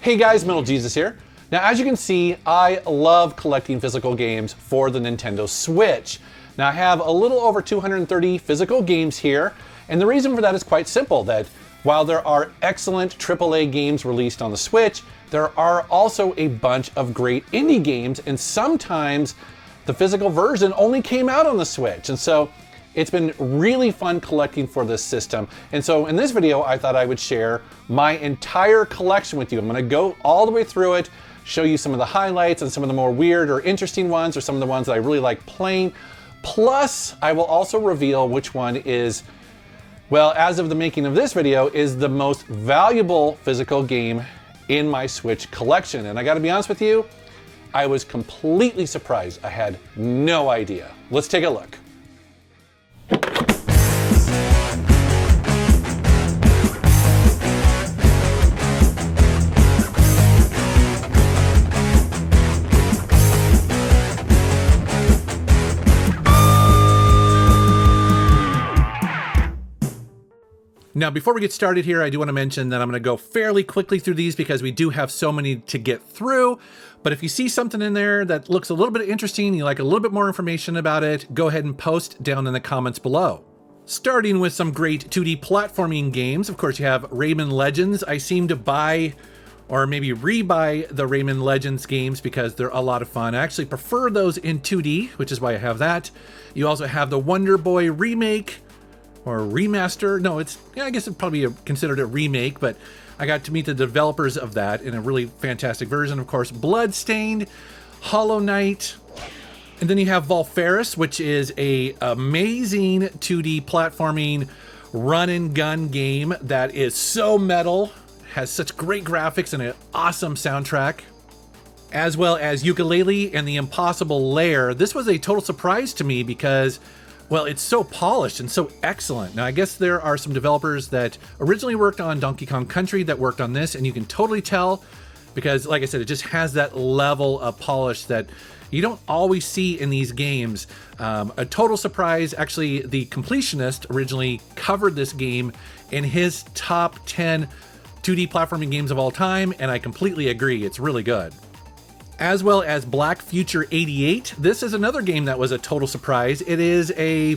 Hey guys, Metal Jesus here. Now, as you can see, I love collecting physical games for the Nintendo Switch. Now, I have a little over 230 physical games here, and the reason for that is quite simple, that while there are excellent AAA games released on the Switch, there are also a bunch of great indie games, and sometimes the physical version only came out on the Switch. And so it's been really fun collecting for this system. And so in this video, I thought I would share my entire collection with you. I'm gonna go all the way through it, show you some of the highlights and some of the more weird or interesting ones, or some of the ones that I really like playing. Plus, I will also reveal which one is, well, as of the making of this video, is the most valuable physical game in my Switch collection. And I gotta be honest with you, I was completely surprised. I had no idea. Let's take a look. Now, before we get started here, I do want to mention that I'm going to go fairly quickly through these because we do have so many to get through. But if you see something in there that looks a little bit interesting, you like a little bit more information about it, go ahead and post down in the comments below. Starting with some great 2D platforming games. Of course, you have Rayman Legends. I seem to buy or maybe rebuy the Rayman Legends games because they're a lot of fun. I actually prefer those in 2D, which is why I have that. You also have the Wonder Boy remake, or remaster. No, I guess it'd probably be considered a remake, but I got to meet the developers of that in a really fantastic version. Of course, Bloodstained, Hollow Knight, and then you have Volferis, which is a amazing 2D platforming run and gun game that is so metal, has such great graphics and an awesome soundtrack. As well as Yooka-Laylee and the Impossible Lair. This was a total surprise to me because, well, it's so polished and so excellent. Now, I guess there are some developers that originally worked on Donkey Kong Country that worked on this, and you can totally tell because, like I said, it just has that level of polish that you don't always see in these games. A total surprise. Actually, The Completionist originally covered this game in his top 10 2D platforming games of all time, and I completely agree. It's really good. As well as Black Future 88. This is another game that was a total surprise. It is a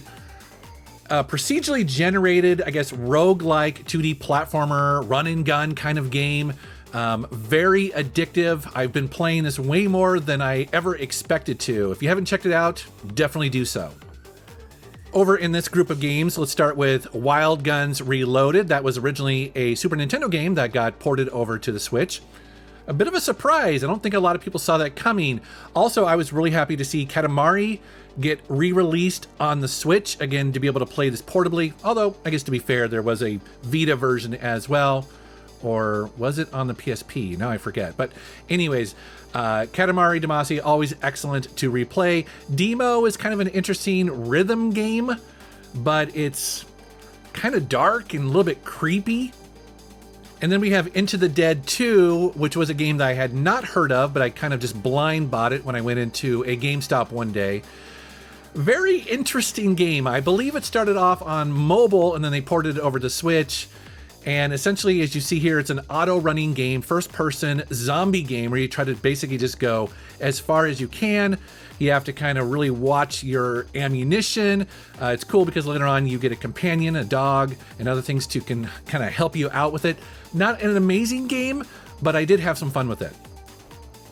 procedurally generated, I guess, roguelike 2D platformer, run and gun kind of game. Very addictive. I've been playing this way more than I ever expected to. If you haven't checked it out, definitely do so. Over in this group of games, let's start with Wild Guns Reloaded. That was originally a Super Nintendo game that got ported over to the Switch. A bit of a surprise. I don't think a lot of people saw that coming. Also, I was really happy to see Katamari get re-released on the Switch, again, to be able to play this portably. Although, I guess to be fair, there was a Vita version as well. Or was it on the PSP? Now I forget. But anyways, Katamari Damacy, always excellent to replay. Demo is kind of an interesting rhythm game, but it's kind of dark and a little bit creepy. And then we have Into the Dead 2, which was a game that I had not heard of, but I kind of just blind bought it when I went into a GameStop one day. Very interesting game. I believe it started off on mobile and then they ported it over to Switch. And essentially, as you see here, it's an auto-running game, first-person zombie game where you try to basically just go as far as you can. You have to kind of really watch your ammunition. It's cool because later on you get a companion, a dog, and other things to kind of help you out with it. Not an amazing game, but I did have some fun with it.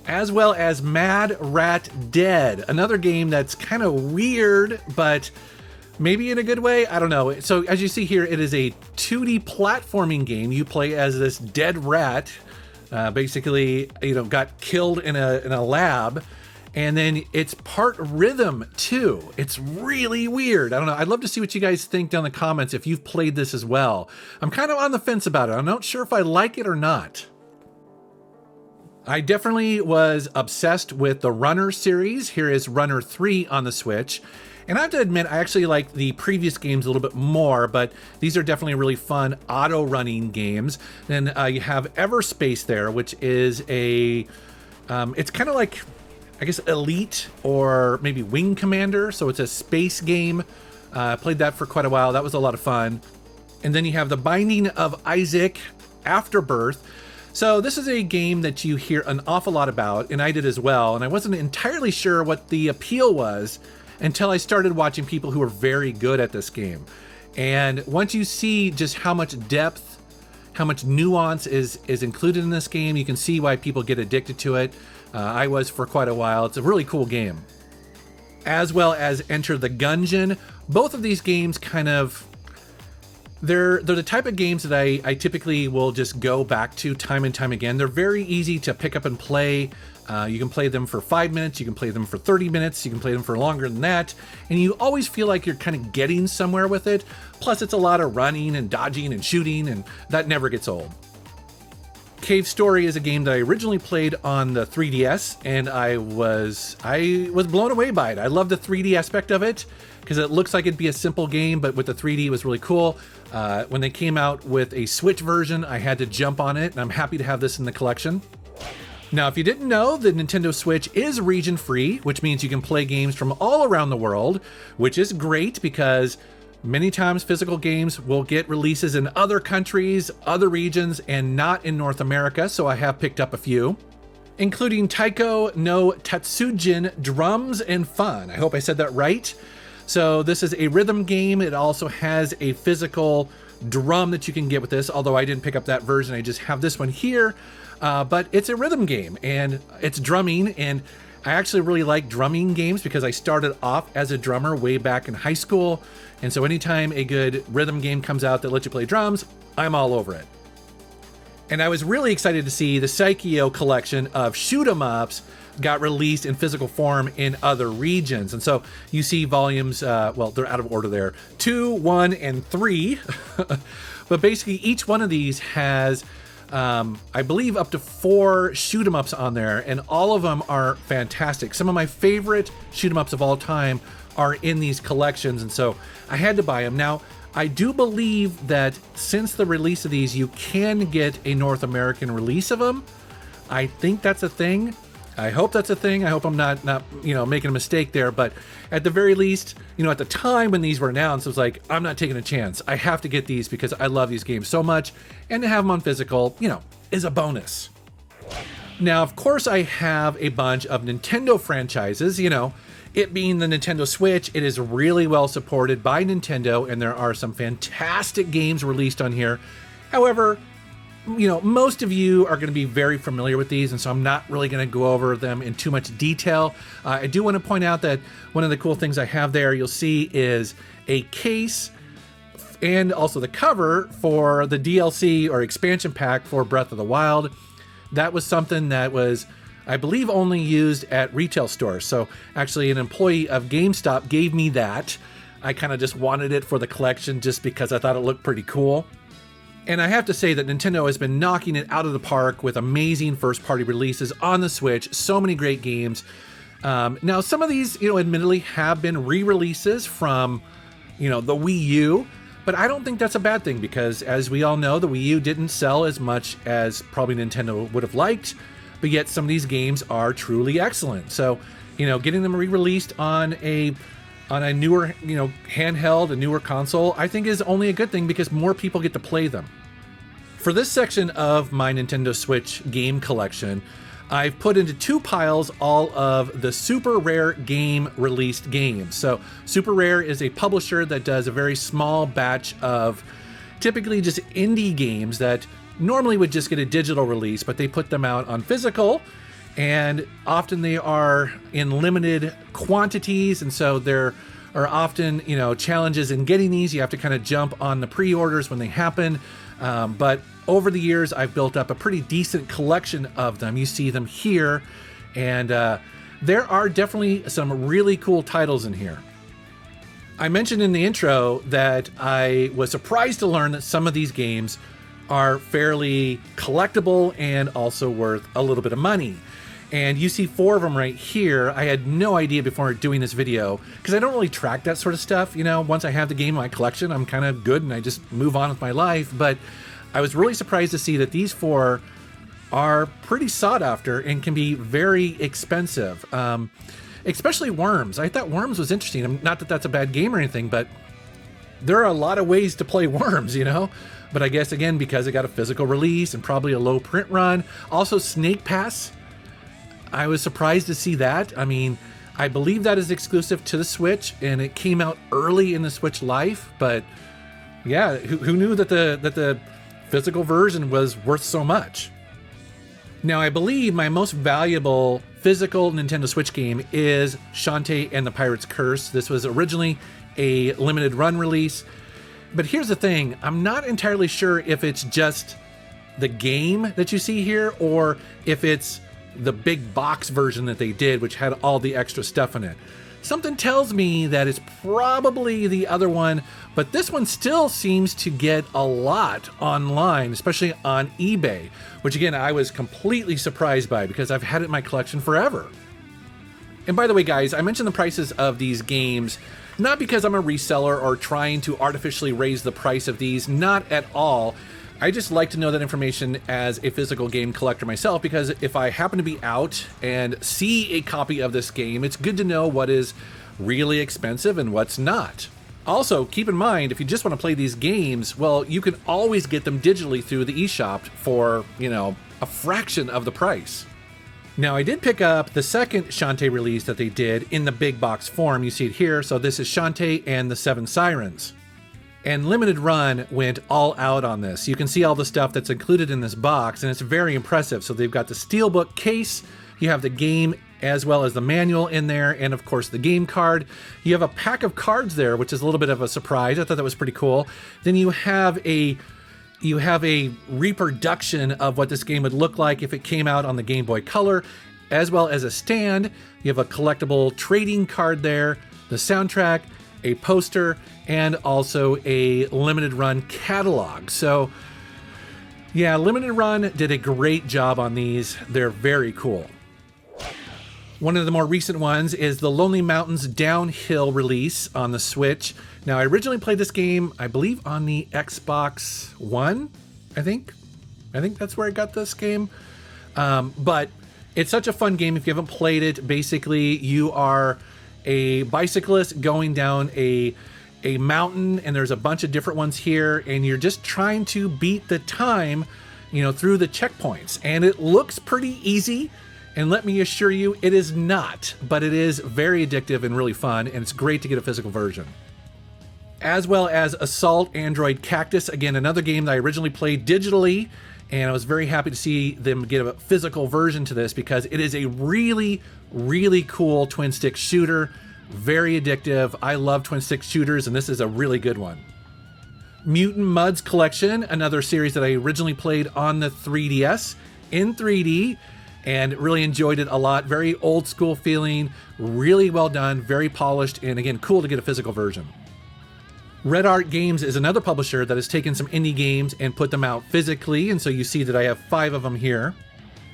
As well as Mad Rat Dead, another game that's kind of weird, but maybe in a good way, I don't know. So as you see here, it is a 2D platforming game. You play as this dead rat, basically, got killed in a lab. And then it's part rhythm too. It's really weird. I don't know. I'd love to see what you guys think down in the comments if you've played this as well. I'm kind of on the fence about it. I'm not sure if I like it or not. I definitely was obsessed with the Runner series. Here is Runner 3 on the Switch. And I have to admit, I actually like the previous games a little bit more, but these are definitely really fun auto-running games. Then you have Everspace there, which is it's kind of like, I guess, Elite or maybe Wing Commander. So it's a space game. Played that for quite a while. That was a lot of fun. And then you have The Binding of Isaac Afterbirth. So this is a game that you hear an awful lot about, and I did as well, and I wasn't entirely sure what the appeal was until I started watching people who are very good at this game. And once you see just how much depth, how much nuance is included in this game, you can see why people get addicted to it. I was for quite a while. It's a really cool game. As well as Enter the Gungeon. Both of these games kind of, they're the type of games that I typically will just go back to time and time again. They're very easy to pick up and play. You can play them for 5 minutes, you can play them for 30 minutes, you can play them for longer than that, and you always feel like you're kind of getting somewhere with it. Plus it's a lot of running and dodging and shooting, and that never gets old. Cave Story is a game that I originally played on the 3DS, and I was blown away by it. I love the 3D aspect of it, because it looks like it'd be a simple game, but with the 3D it was really cool. When they came out with a Switch version, I had to jump on it, and I'm happy to have this in the collection. Now, if you didn't know, the Nintendo Switch is region-free, which means you can play games from all around the world, which is great because many times physical games will get releases in other countries, other regions, and not in North America, so I have picked up a few, including Taiko no Tatsujin Drums and Fun. I hope I said that right. So this is a rhythm game. It also has a physical drum that you can get with this, although I didn't pick up that version. I just have this one here. But it's a rhythm game and it's drumming, and I actually really like drumming games because I started off as a drummer way back in high school. And so anytime a good rhythm game comes out that lets you play drums, I'm all over it. And I was really excited to see the Psycheo collection of shoot 'em ups got released in physical form in other regions. And so you see volumes, well, they're out of order there, 2, 1, and 3. But basically each one of these has, I believe, up to 4 shoot 'em ups on there, and all of them are fantastic. Some of my favorite shoot 'em ups of all time are in these collections, and so I had to buy them. Now, I do believe that since the release of these, you can get a North American release of them. I think that's a thing. I hope that's a thing. I hope I'm not making a mistake there. But at the very least, at the time when these were announced, I was like, I'm not taking a chance. I have to get these because I love these games so much. And to have them on physical, is a bonus. Now, of course, I have a bunch of Nintendo franchises. It being the Nintendo Switch, it is really well supported by Nintendo, and there are some fantastic games released on here. However, most of you are going to be very familiar with these, and so I'm not really going to go over them in too much detail. I do want to point out that one of the cool things I have there, you'll see, is a case and also the cover for the DLC or expansion pack for Breath of the Wild. That was something that was, I believe, only used at retail stores. So actually an employee of GameStop gave me that. I kind of just wanted it for the collection just because I thought it looked pretty cool. And I have to say that Nintendo has been knocking it out of the park with amazing first-party releases on the Switch. So many great games. Now, some of these, admittedly have been re-releases from, the Wii U. But I don't think that's a bad thing because, as we all know, the Wii U didn't sell as much as probably Nintendo would have liked. But yet some of these games are truly excellent. So, getting them re-released on a newer, handheld, a newer console, I think is only a good thing because more people get to play them. For this section of my Nintendo Switch game collection, I've put into 2 piles all of the Super Rare game released games. So Super Rare is a publisher that does a very small batch of typically just indie games that normally would just get a digital release, but they put them out on physical. And often they are in limited quantities, and so there are often, challenges in getting these. You have to kind of jump on the pre-orders when they happen. But over the years, I've built up a pretty decent collection of them. You see them here, and there are definitely some really cool titles in here. I mentioned in the intro that I was surprised to learn that some of these games are fairly collectible and also worth a little bit of money. And you see 4 of them right here. I had no idea before doing this video because I don't really track that sort of stuff. Once I have the game in my collection, I'm kind of good and I just move on with my life. But I was really surprised to see that these 4 are pretty sought after and can be very expensive. Especially Worms. I thought Worms was interesting. Not that that's a bad game or anything, but there are a lot of ways to play Worms, you know? But I guess, again, because it got a physical release and probably a low print run. Also, Snake Pass, I was surprised to see that. I mean, I believe that is exclusive to the Switch, and it came out early in the Switch life. But yeah, who knew that the physical version was worth so much? Now, I believe my most valuable physical Nintendo Switch game is Shantae and the Pirate's Curse. This was originally a limited run release. But here's the thing, I'm not entirely sure if it's just the game that you see here or if it's the big box version that they did, which had all the extra stuff in it. Something tells me that it's probably the other one, but this one still seems to get a lot online, especially on eBay, which again, I was completely surprised by because I've had it in my collection forever. And by the way, guys, I mentioned the prices of these games not because I'm a reseller or trying to artificially raise the price of these, not at all. I just like to know that information as a physical game collector myself, because if I happen to be out and see a copy of this game, it's good to know what is really expensive and what's not. Also, keep in mind, if you just want to play these games, well, you can always get them digitally through the eShop for, you know, a fraction of the price. Now, I did pick up the second Shantae release that they did in the big box form. You see it here. So this is Shantae and the Seven Sirens. And Limited Run went all out on this. You can see all the stuff that's included in this box, and it's very impressive. So they've got the steelbook case, you have the game as well as the manual in there, and of course the game card. You have a pack of cards there, which is a little bit of a surprise. I thought that was pretty cool. Then you have a reproduction of what this game would look like if it came out on the Game Boy Color, as well as a stand. You have a collectible trading card there, the soundtrack, a poster, and also a limited run catalog. So yeah, Limited Run did a great job on these. They're very cool. One of the more recent ones is the Lonely Mountains Downhill release on the Switch. Now, I originally played this game, I believe, on the Xbox One, I think that's where I got this game. But it's such a fun game if you haven't played it. Basically, you are a bicyclist going down a mountain, and there's a bunch of different ones here, and you're just trying to beat the time, you know, through the checkpoints. And it looks pretty easy, and let me assure you, it is not, but it is very addictive and really fun, and it's great to get a physical version. As well as Assault Android Cactus, again, another game that I originally played digitally, and I was very happy to see them get a physical version to this because it is a really, really cool twin stick shooter. Very addictive. I love twin stick shooters, and this is a really good one. Mutant Mudds Collection, another series that I originally played on the 3DS in 3D, and really enjoyed it a lot. Very old school feeling, really well done, very polished, and again, cool to get a physical version. Red Art Games is another publisher that has taken some indie games and put them out physically, and so you see that I have 5 of them here,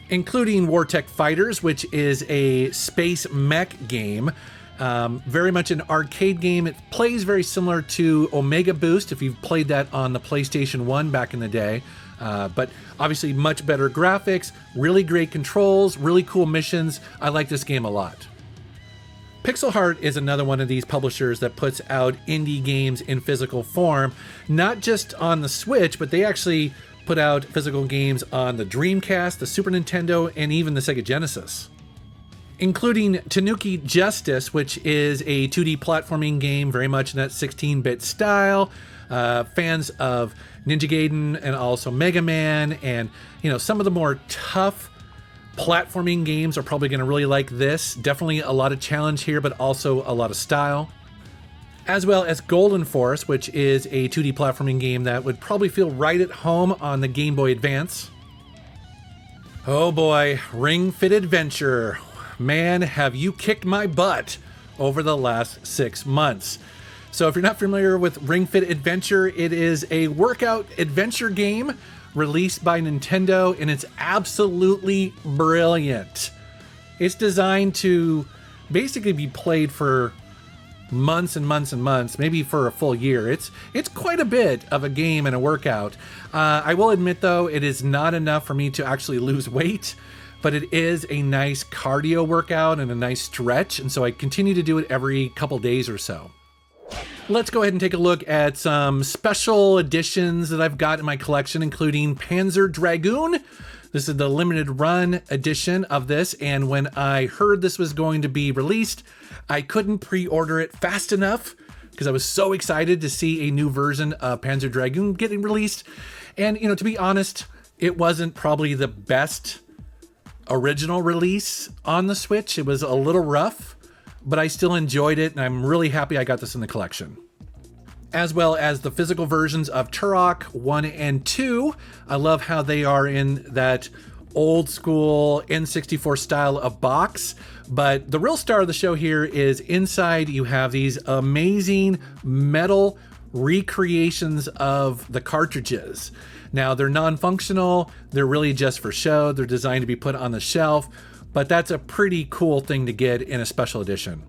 including Wartech Fighters, which is a space mech game. Very much an arcade game. It plays very similar to Omega Boost if you've played that on the PlayStation 1 back in the day, but obviously much better graphics, really great controls, really cool missions. I like this game a lot. Pixel Heart is another one of these publishers that puts out indie games in physical form, not just on the Switch, but they actually put out physical games on the Dreamcast, the Super Nintendo, and even the Sega Genesis. Including Tanuki Justice, which is a 2D platforming game, very much in that 16-bit style. Fans of Ninja Gaiden and also Mega Man, and you know, some of the more tough platforming games are probably going to really like this. Definitely a lot of challenge here, but also a lot of style. As well as Golden Force, which is a 2D platforming game that would probably feel right at home on the Game Boy Advance. Oh boy, Ring Fit Adventure. Man, have you kicked my butt over the last 6 months. So if you're not familiar with Ring Fit Adventure, it is a workout adventure game released by Nintendo, and it's absolutely brilliant. It's designed to basically be played for months and months and months, maybe for a full year. It's quite a bit of a game and a workout. I will admit, though, it is not enough for me to actually lose weight, but it is a nice cardio workout and a nice stretch, and so I continue to do it every couple days or so. Let's go ahead and take a look at some special editions that I've got in my collection, including Panzer Dragoon. This is the limited run edition of this, and when I heard this was going to be released, I couldn't pre-order it fast enough because I was so excited to see a new version of Panzer Dragoon getting released. And, you know, to be honest, it wasn't probably the best original release on the Switch. It was a little rough, but I still enjoyed it, and I'm really happy I got this in the collection. As well as the physical versions of Turok 1 and 2. I love how they are in that old school N64 style of box. But the real star of the show here is inside you have these amazing metal recreations of the cartridges. Now they're non-functional, they're really just for show, they're designed to be put on the shelf, but that's a pretty cool thing to get in a special edition.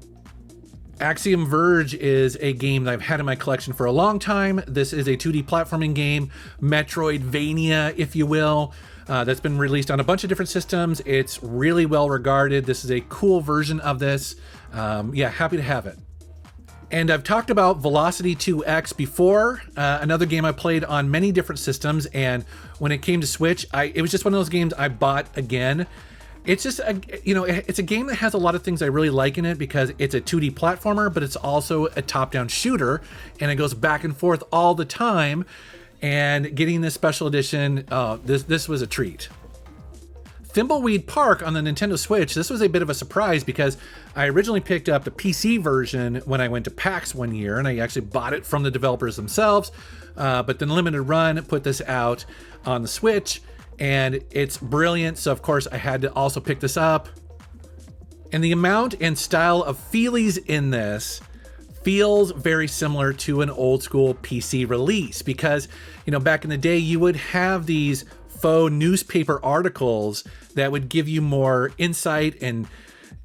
Axiom Verge is a game that I've had in my collection for a long time. This is a 2D platforming game, Metroidvania, if you will, that's been released on a bunch of different systems. It's really well regarded. This is a cool version of this. Yeah, happy to have it. And I've talked about Velocity 2X before, another game I played on many different systems, and when it came to Switch, it was just one of those games I bought again. It's just, it's a game that has a lot of things I really like in it because it's a 2D platformer, but it's also a top-down shooter, and it goes back and forth all the time. And getting this special edition, this was a treat. Thimbleweed Park on the Nintendo Switch, this was a bit of a surprise because I originally picked up the PC version when I went to PAX one year, and I actually bought it from the developers themselves, but then Limited Run put this out on the Switch, and it's brilliant, so of course I had to also pick this up. And the amount and style of feelies in this feels very similar to an old school PC release because, back in the day you would have these faux newspaper articles that would give you more insight and,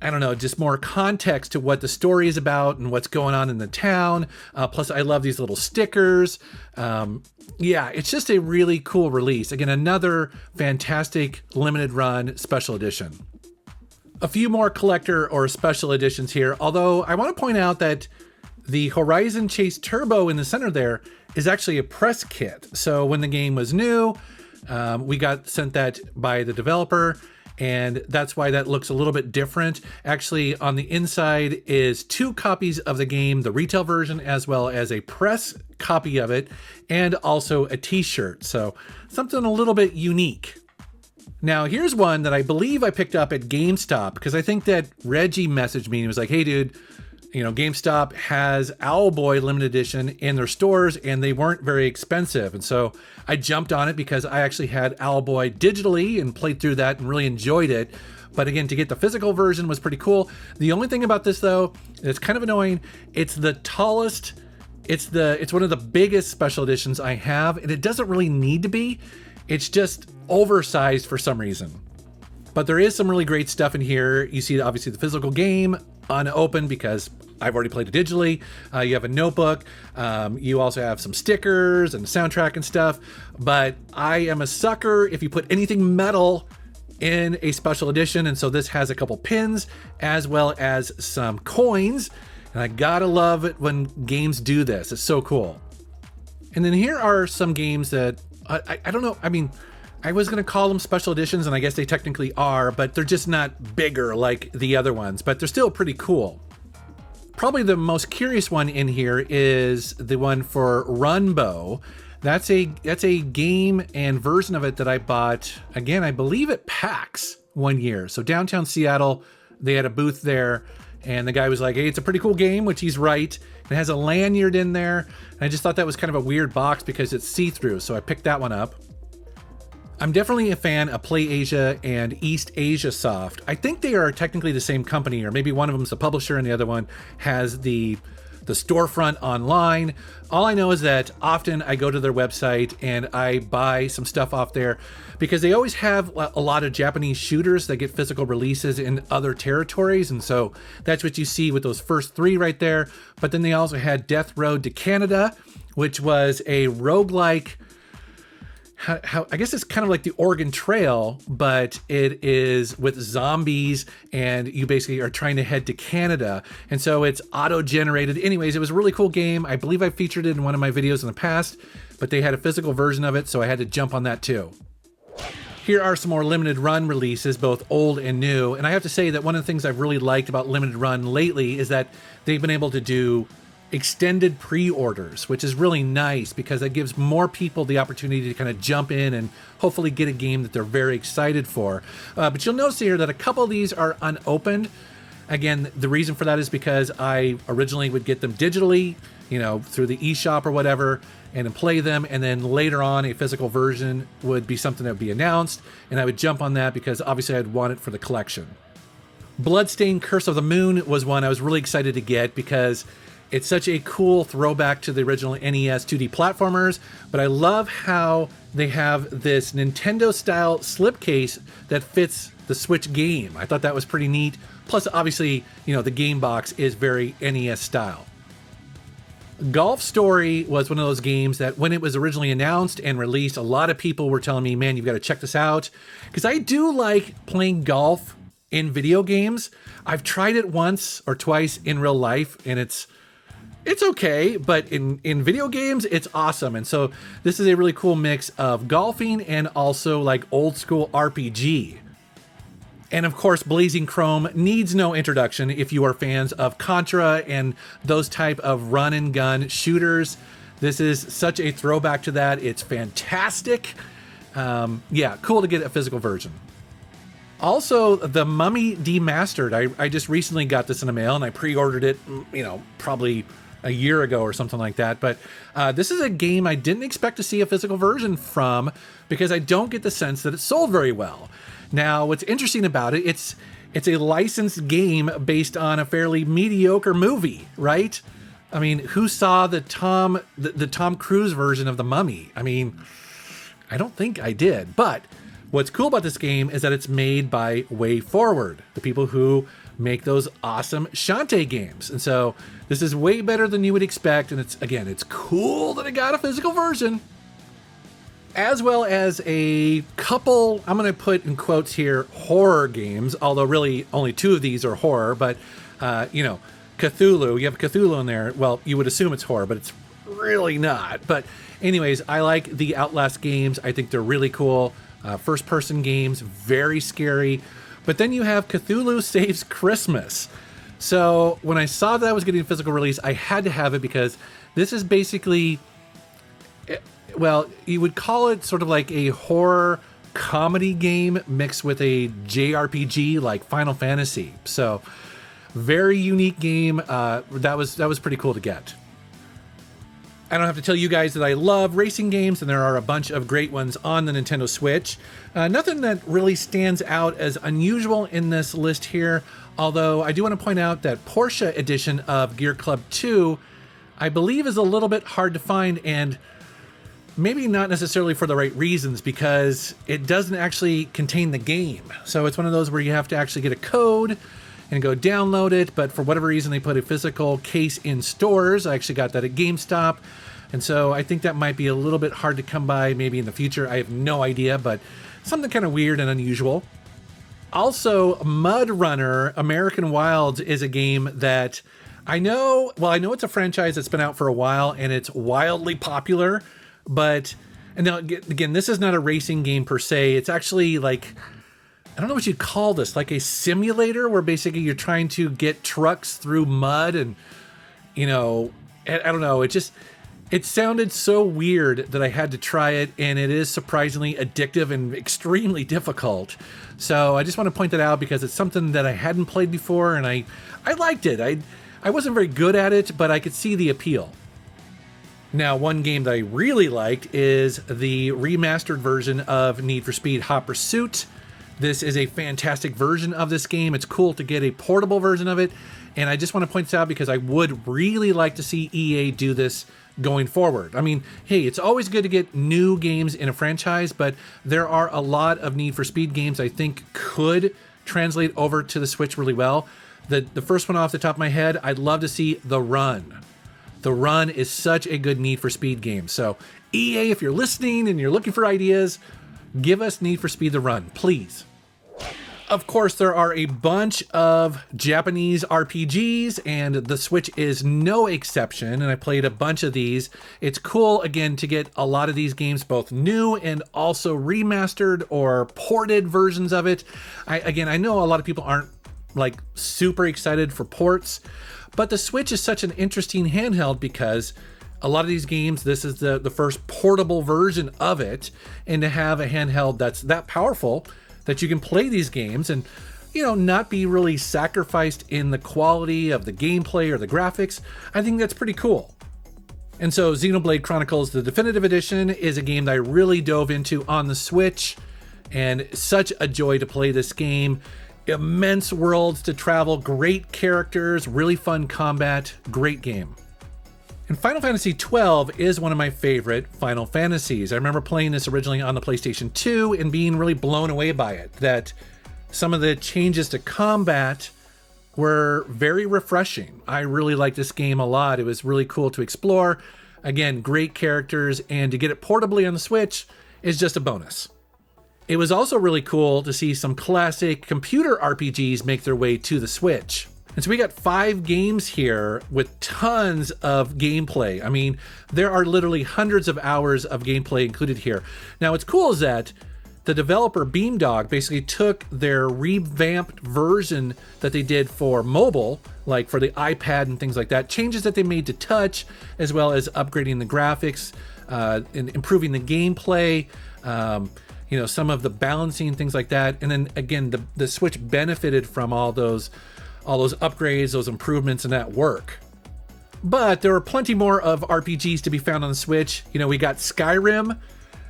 I don't know, just more context to what the story is about and what's going on in the town. Plus, I love these little stickers. Yeah, it's just a really cool release. Again, another fantastic limited run special edition. A few more collector or special editions here, although I want to point out that the Horizon Chase Turbo in the center there is actually a press kit. So when the game was new, we got sent that by the developer, and that's why that looks a little bit different. Actually, on the inside is 2 copies of the game, the retail version, as well as a press copy of it, and also a t-shirt. So something a little bit unique. Now, here's one that I believe I picked up at GameStop because I think that Reggie messaged me and he was like, hey, dude, GameStop has Owlboy limited edition in their stores and they weren't very expensive. And so I jumped on it because I actually had Owlboy digitally and played through that and really enjoyed it. But again, to get the physical version was pretty cool. The only thing about this though, it's kind of annoying. It's the tallest, it's one of the biggest special editions I have, and it doesn't really need to be. It's just oversized for some reason. But there is some really great stuff in here. You see obviously the physical game unopened because I've already played it digitally. You have a notebook. You also have some stickers and soundtrack and stuff. But I am a sucker if you put anything metal in a special edition. And so this has a couple pins as well as some coins. And I gotta love it when games do this. It's so cool. And then here are some games that I don't know. I mean, I was going to call them special editions, and I guess they technically are, but they're just not bigger like the other ones, but they're still pretty cool. Probably the most curious one in here is the one for Runbow. That's a game and version of it that I bought, again, I believe at PAX one year. So downtown Seattle, they had a booth there, and the guy was like, hey, it's a pretty cool game, which he's right. It has a lanyard in there, and I just thought that was kind of a weird box because it's see-through, so I picked that one up. I'm definitely a fan of PlayAsia and East Asia Soft. I think they are technically the same company, or maybe one of them is the publisher and the other one has the storefront online. All I know is that often I go to their website and I buy some stuff off there because they always have a lot of Japanese shooters that get physical releases in other territories. And so that's what you see with those first 3 right there. But then they also had Death Road to Canada, which was a roguelike. how I guess it's kind of like the Oregon Trail, but it is with zombies, and you basically are trying to head to Canada. And so it's auto-generated. Anyways, it was a really cool game. I believe I featured it in one of my videos in the past, but they had a physical version of it, so I had to jump on that too. Here are some more limited run releases, both old and new. And I have to say that one of the things I've really liked about limited run lately is that they've been able to do extended pre-orders, which is really nice because that gives more people the opportunity to kind of jump in and hopefully get a game that they're very excited for. But you'll notice here that a couple of these are unopened. Again, the reason for that is because I originally would get them digitally, you know, through the eShop or whatever, and then play them, and then later on a physical version would be something that would be announced, and I would jump on that because obviously I'd want it for the collection. Bloodstained Curse of the Moon was one I was really excited to get because it's such a cool throwback to the original NES 2D platformers, but I love how they have this Nintendo-style slipcase that fits the Switch game. I thought that was pretty neat. Plus, obviously, you know, the game box is very NES style. Golf Story was one of those games that when it was originally announced and released, a lot of people were telling me, man, you've got to check this out. Because I do like playing golf in video games. I've tried it once or twice in real life, and it's okay, but in video games, it's awesome. And so this is a really cool mix of golfing and also like old school RPG. And of course, Blazing Chrome needs no introduction if you are fans of Contra and those type of run and gun shooters. This is such a throwback to that. It's fantastic. Yeah, cool to get a physical version. Also, The Mummy Demastered. I just recently got this in the mail and I pre-ordered it, you know, probably a year ago or something like that. But this is a game I didn't expect to see a physical version from because I don't get the sense that it sold very well. Now, what's interesting about it, it's a licensed game based on a fairly mediocre movie, right? I mean, who saw the Tom Cruise version of The Mummy? I mean, I don't think I did. But what's cool about this game is that it's made by Way Forward, the people who make those awesome Shantae games. And so this is way better than you would expect. And it's cool that it got a physical version. As well as a couple, I'm going to put in quotes here, horror games, although really only two of these are horror, but, you know, Cthulhu, you have Cthulhu in there. Well, you would assume it's horror, but it's really not. But anyways, I like the Outlast games. I think they're really cool. First-person games, very scary. But then you have Cthulhu Saves Christmas. So when I saw that I was getting a physical release, I had to have it because this is basically, well, you would call it sort of like a horror comedy game mixed with a JRPG like Final Fantasy. So very unique game. That was pretty cool to get. I don't have to tell you guys that I love racing games, and there are a bunch of great ones on the Nintendo Switch. Nothing that really stands out as unusual in this list here, although I do want to point out that Porsche edition of Gear Club 2, I believe is a little bit hard to find, and maybe not necessarily for the right reasons, because it doesn't actually contain the game. So it's one of those where you have to actually get a code and go download it, but for whatever reason they put a physical case in stores. I actually got that at GameStop, and so I think that might be a little bit hard to come by maybe in the future. I have no idea, but something kind of weird and unusual. Also, Mud Runner American Wilds is a game that I know it's a franchise that's been out for a while and it's wildly popular, but, and now again, this is not a racing game per se. It's actually like, I don't know what you'd call this, like a simulator where basically you're trying to get trucks through mud and, you know, I don't know. It sounded so weird that I had to try it, and it is surprisingly addictive and extremely difficult. So I just want to point that out because it's something that I hadn't played before, and I liked it. I wasn't very good at it, but I could see the appeal. Now, one game that I really liked is the remastered version of Need for Speed Hot Pursuit. This is a fantastic version of this game. It's cool to get a portable version of it. And I just want to point this out because I would really like to see EA do this going forward. I mean, hey, it's always good to get new games in a franchise, but there are a lot of Need for Speed games I think could translate over to the Switch really well. The first one off the top of my head, I'd love to see The Run. The Run is such a good Need for Speed game. So EA, if you're listening and you're looking for ideas, give us Need for Speed the Run, please. Of course, there are a bunch of Japanese RPGs, and the Switch is no exception, and I played a bunch of these. It's cool, again, to get a lot of these games both new and also remastered or ported versions of it. I know a lot of people aren't like super excited for ports, but the Switch is such an interesting handheld because a lot of these games, this is the first portable version of it, and to have a handheld that's that powerful that you can play these games and, you know, not be really sacrificed in the quality of the gameplay or the graphics, I think that's pretty cool. And so Xenoblade Chronicles, the Definitive Edition, is a game that I really dove into on the Switch, and such a joy to play this game. Immense worlds to travel, great characters, really fun combat, great game. And Final Fantasy XII is one of my favorite Final Fantasies. I remember playing this originally on the PlayStation 2 and being really blown away by it, that some of the changes to combat were very refreshing. I really liked this game a lot. It was really cool to explore. Again, great characters, and to get it portably on the Switch is just a bonus. It was also really cool to see some classic computer RPGs make their way to the Switch. And so we got 5 games here with tons of gameplay. I mean, there are literally hundreds of hours of gameplay included here. Now, what's cool is that the developer Beamdog basically took their revamped version that they did for mobile, like for the iPad and things like that, changes that they made to touch, as well as upgrading the graphics, and improving the gameplay, you know, some of the balancing, things like that. And then again, the Switch benefited from all those upgrades, those improvements, and that work. But there are plenty more of RPGs to be found on the Switch. You know, we got Skyrim.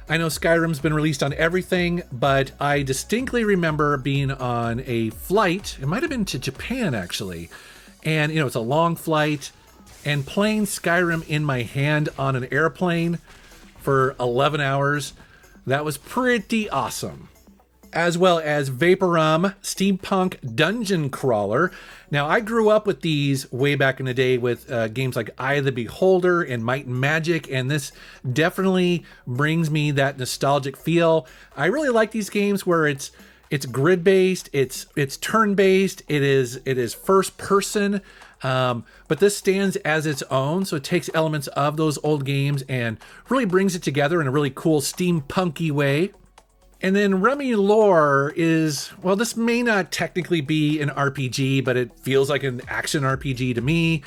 I know Skyrim's been released on everything, but I distinctly remember being on a flight. It might have been to Japan, actually. And, you know, it's a long flight, and playing Skyrim in my hand on an airplane for 11 hours, that was pretty awesome. As well as Vaporum Steampunk Dungeon Crawler. Now, I grew up with these way back in the day with games like Eye of the Beholder and Might and Magic, and this definitely brings me that nostalgic feel. I really like these games where it's grid-based, it's turn-based, it is first person, but this stands as its own, so it takes elements of those old games and really brings it together in a really cool steampunky way. And then Remy Lore is, well, this may not technically be an RPG, but it feels like an action RPG to me.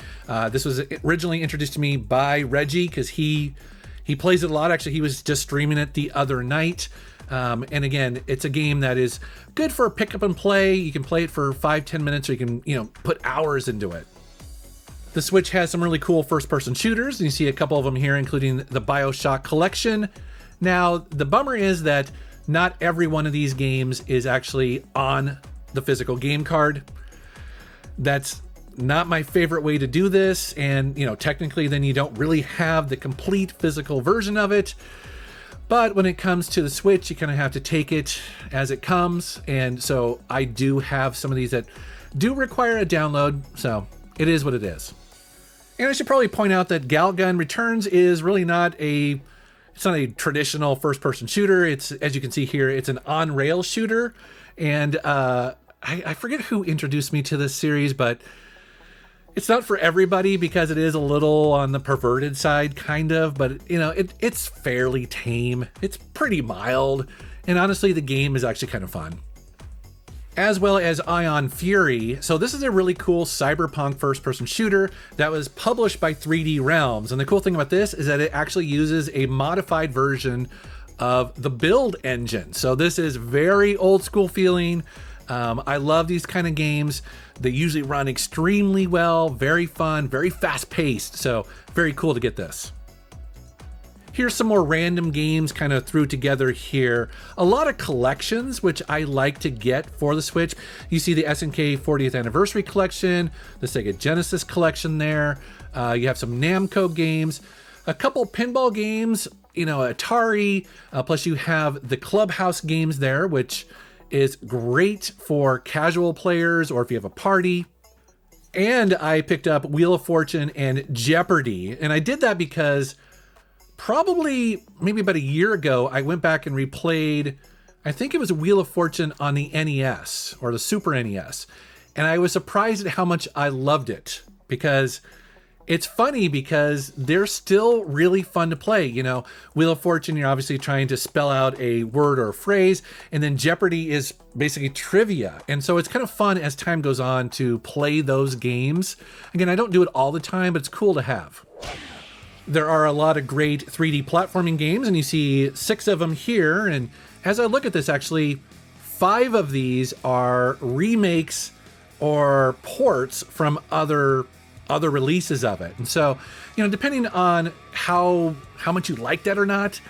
This was originally introduced to me by Reggie because he plays it a lot. Actually, he was just streaming it the other night. And again, it's a game that is good for a pick up and play. You can play it for 5-10 minutes, or you can, you know, put hours into it. The Switch has some really cool first-person shooters, and you see a couple of them here, including the BioShock collection. Now, the bummer is that not every one of these games is actually on the physical game card. That's not my favorite way to do this, and, you know, technically then you don't really have the complete physical version of it. But when it comes to the Switch, you kind of have to take it as it comes, and so I do have some of these that do require a download, so it is what it is. And I should probably point out that Galgun Returns is really not it's not a traditional first-person shooter. It's, as you can see here, it's an on-rail shooter. And I forget who introduced me to this series, but it's not for everybody because it is a little on the perverted side, kind of. But, you know, it's fairly tame. It's pretty mild. And honestly, the game is actually kind of fun. As well as Ion Fury. So this is a really cool cyberpunk first-person shooter that was published by 3D Realms. And the cool thing about this is that it actually uses a modified version of the build engine. So this is very old school feeling. I love these kind of games. They usually run extremely well, very fun, very fast-paced. So very cool to get this. Here's some more random games kind of threw together here. A lot of collections, which I like to get for the Switch. You see the SNK 40th Anniversary Collection, the Sega Genesis Collection there. You have some Namco games, a couple pinball games, you know, Atari, plus you have the Clubhouse games there, which is great for casual players or if you have a party. And I picked up Wheel of Fortune and Jeopardy. And I did that because probably maybe about a year ago, I went back and replayed, I think it was Wheel of Fortune on the NES or the Super NES. And I was surprised at how much I loved it, because it's funny because they're still really fun to play. You know, Wheel of Fortune, you're obviously trying to spell out a word or a phrase, and then Jeopardy is basically trivia. And so it's kind of fun as time goes on to play those games. Again, I don't do it all the time, but it's cool to have. There are a lot of great 3D platforming games, and you see 6 of them here. And as I look at this, actually, 5 of these are remakes or ports from other releases of it. And so, you know, depending on how much you like that or not,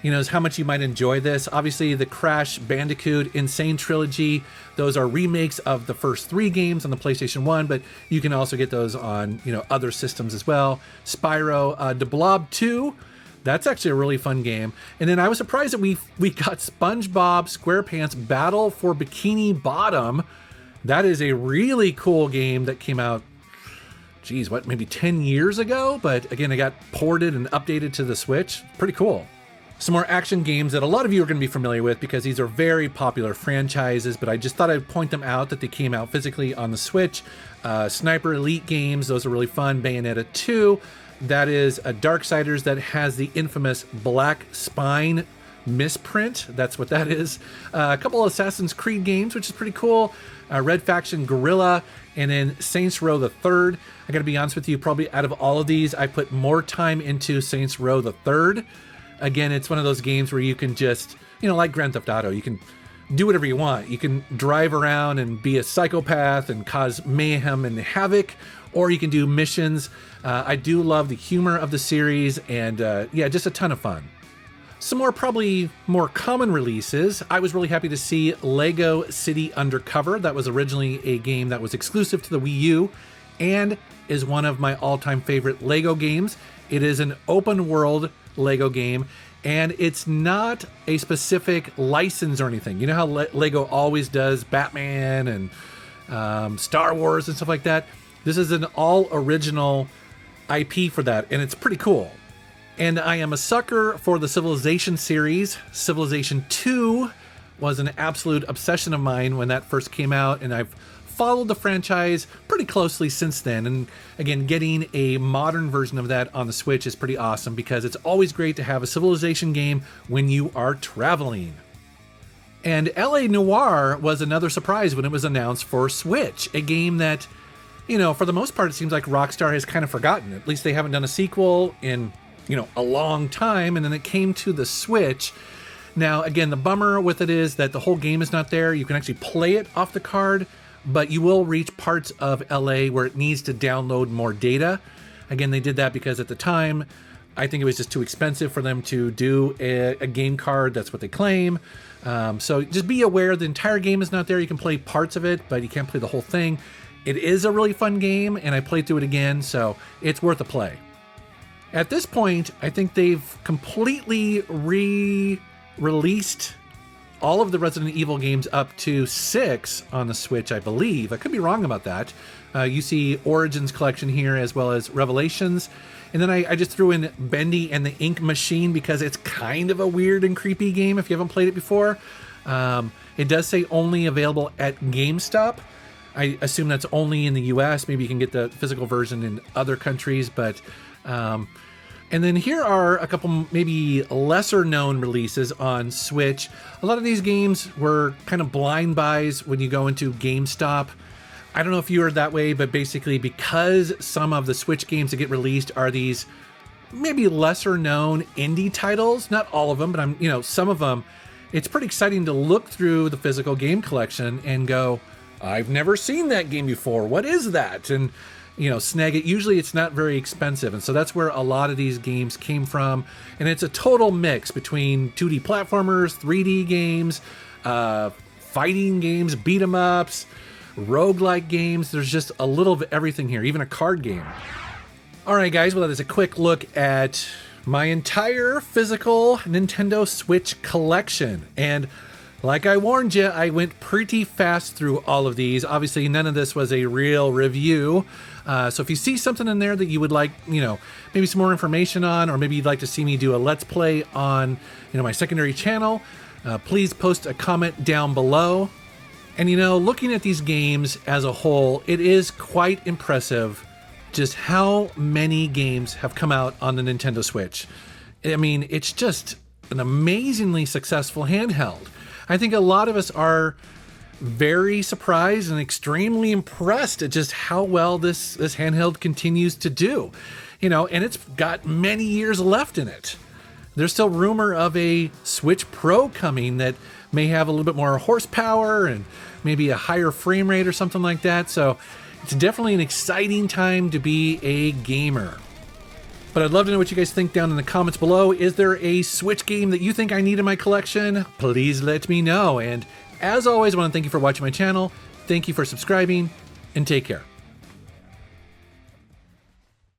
you know, is how much you might enjoy this. Obviously, the Crash Bandicoot Insane Trilogy, those are remakes of the first 3 games on the PlayStation 1, but you can also get those on, you know, other systems as well. Spyro, The Blob 2, that's actually a really fun game. And then I was surprised that we got SpongeBob SquarePants Battle for Bikini Bottom. That is a really cool game that came out, geez, what, maybe 10 years ago? But again, it got ported and updated to the Switch. Pretty cool. Some more action games that a lot of you are going to be familiar with because these are very popular franchises, but I just thought I'd point them out that they came out physically on the Switch. Sniper Elite games, those are really fun. Bayonetta 2, that is a Darksiders that has the infamous black spine misprint. That's what that is. A couple of Assassin's Creed games, which is pretty cool. Red Faction Guerrilla, and then Saints Row the Third. I gotta be honest with you, probably out of all of these, I put more time into Saints Row the Third. Again, it's one of those games where you can just, you know, like Grand Theft Auto, you can do whatever you want. You can drive around and be a psychopath and cause mayhem and havoc, or you can do missions. I do love the humor of the series, and yeah, just a ton of fun. Some more probably more common releases. I was really happy to see Lego City Undercover. That was originally a game that was exclusive to the Wii U and is one of my all-time favorite Lego games. It is an open world Lego game, and it's not a specific license or anything. You know how Lego always does Batman and Star Wars and stuff like that? This is an all original IP for that, and it's pretty cool. And I am a sucker for the Civilization series. Civilization 2 was an absolute obsession of mine when that first came out, and I've followed the franchise pretty closely since then. And again, getting a modern version of that on the Switch is pretty awesome because it's always great to have a Civilization game when you are traveling. And LA Noire was another surprise when it was announced for Switch, a game that, you know, for the most part, it seems like Rockstar has kind of forgotten. At least they haven't done a sequel in, you know, a long time, and then it came to the Switch. Now, again, the bummer with it is that the whole game is not there. You can actually play it off the card, but you will reach parts of LA where it needs to download more data. Again, they did that because at the time, I think it was just too expensive for them to do a game card. That's what they claim. So just be aware the entire game is not there. You can play parts of it, but you can't play the whole thing. It is a really fun game, and I played through it again, so it's worth a play. At this point, I think they've completely re-released all of the Resident Evil games up to 6 on the Switch, I believe. I could be wrong about that. You see Origins Collection here as well as Revelations. And then I just threw in Bendy and the Ink Machine because it's kind of a weird and creepy game if you haven't played it before. It does say only available at GameStop. I assume that's only in the US. Maybe you can get the physical version in other countries, but... and then here are a couple maybe lesser known releases on Switch. A lot of these games were kind of blind buys when you go into GameStop. I don't know if you are that way, but basically because some of the Switch games that get released are these maybe lesser known indie titles, not all of them, but some of them, it's pretty exciting to look through the physical game collection and go, I've never seen that game before. What is that? And snag it. Usually it's not very expensive. And so that's where a lot of these games came from. And it's a total mix between 2D platformers, 3D games, fighting games, beat 'em ups, roguelike games. There's just a little of everything here, even a card game. All right, guys, well, that is a quick look at my entire physical Nintendo Switch collection. And Like I warned you, I went pretty fast through all of these. Obviously, none of this was a real review. So if you see something in there that you would like, maybe some more information on, or maybe you'd like to see me do a Let's Play on, my secondary channel, please post a comment down below. And, looking at these games as a whole, it is quite impressive just how many games have come out on the Nintendo Switch. I mean, it's just an amazingly successful handheld. I think a lot of us are very surprised and extremely impressed at just how well this handheld continues to do. And it's got many years left in it. There's still rumor of a Switch Pro coming that may have a little bit more horsepower and maybe a higher frame rate or something like that. So it's definitely an exciting time to be a gamer. But I'd love to know what you guys think down in the comments below. Is there a Switch game that you think I need in my collection? Please let me know. And as always, I want to thank you for watching my channel. Thank you for subscribing, and take care.